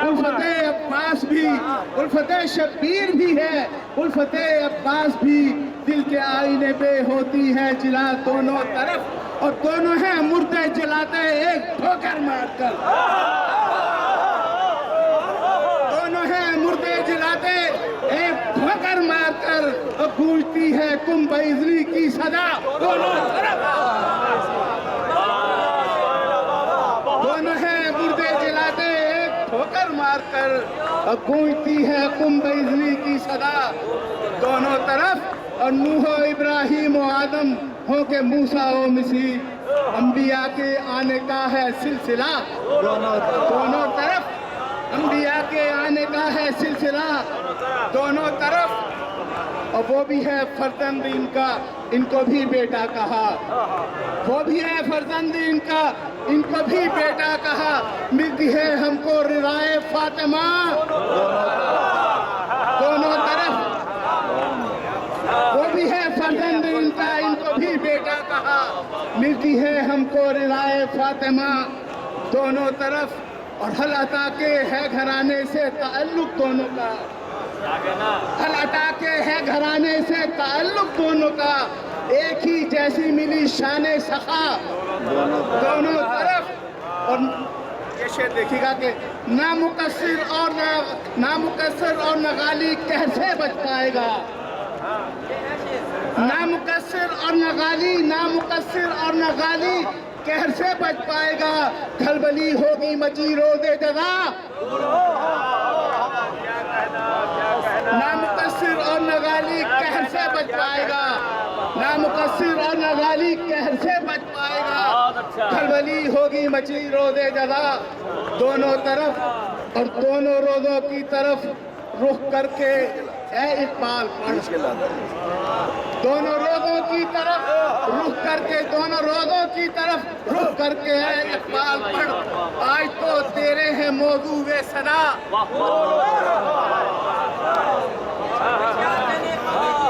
उल्फत अब्बास भी, उल्फत शब्बीर भी है, उल्फत अब्बास भी दिल के आईने पे होती है जिला दोनों तरफ, और दोनों हैं मुर्दे जलाते एक ठोकर मारकर, दोनों हैं मुर्दे जलाते एक ठोकर मारकर, और गूंजती है कुंभ इजरी की सदा दोनों तरफ, दोनों हैं मुर्दे जलाते एक ठोकर मारकर, और गूंजती है कुंभ इजरी की सदा दोनों तरफ, और नूह इब्राहिम और आदम हो के मूसा और मसीह, अंबिया के आने का है सिलसिला दोनों तरफ, अंबिया के आने का है सिलसिला दोनों तरफ, और वो भी है फर्जंद इनका, इनको भी बेटा कहा, वो भी है फर्जंद इनका, इनको भी बेटा कहा, मिलती है हमको रिराए फातिमा दोनों तरफ, वो भी है फर्जंद इनका, इनको भी बेटा कहा, मिलती है हमको रिराए फातिमा दोनों तरफ, और हल अता के है घराने से ताल्लुक दोनों का, हल अता के है घराने से ताल्लुक दोनों का, एक ही जैसी मिली शान सखा दोनों तरफ, और ये शेर देखिएगा कि नामुकस्सिर और नगाली कैसे बच पाएगा, नामुकस्सिर और नगाली कैसे बच पाएगा, खलबली होगी मची रोज़े जज़ा, नामुकस्सिर और नगाली कैसे बच पाएगा, नामुकस्सिर और नगाली कैसे बच पाएगा, खलबली होगी मची रोज़े जज़ा दोनों तरफ, और दोनों रोज़ों की तरफ रुख करके ए इकबाल पढ़, दोनों रोज़ों की तरफ रुख करके, दोनों रोज़ों की तरफ रुख करके है इकबाल पढ़, आज तो तेरे हैं मौजू वे सदा